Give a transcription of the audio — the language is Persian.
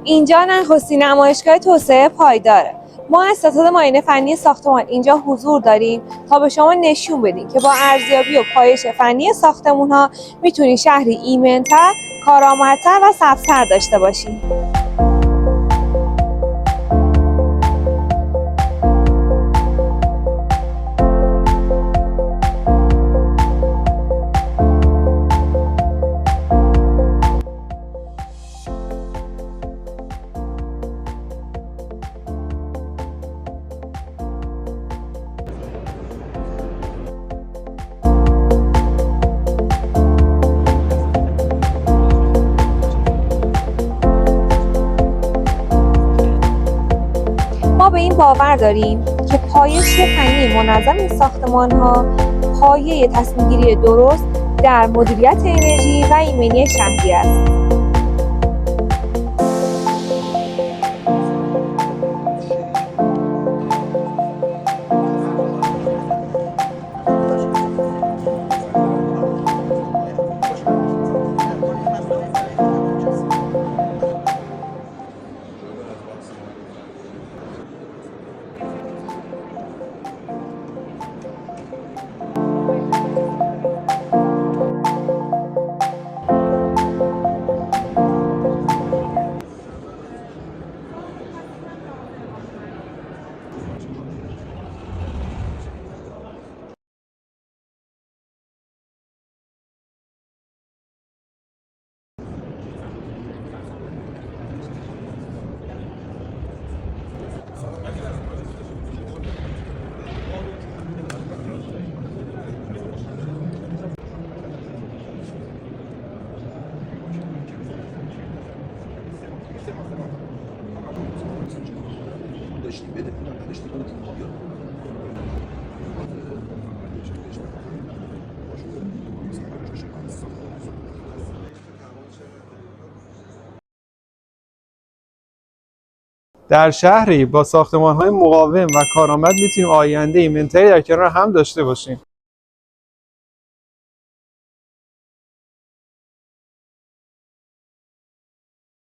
اینجا نخستین نمایشگاه توسعه پایداره. ما از ستاد معاینه فنی ساختمان اینجا حضور داریم تا به شما نشون بدیم که با ارزیابی و پایش فنی ساختمان‌ها میتونید شهری ایمن‌تر، کارآمدتر و سبزتر داشته باشید. ما به این باور داریم که پایش فنی منظم این ساختمان‌ها پایه تصمیم‌گیری درست در مدیریت انرژی و ایمنی شهری است. در شهری با ساختمان‌های مقاوم و کارآمد میتونیم آینده ایمن‌تری در کنار هم داشته باشیم.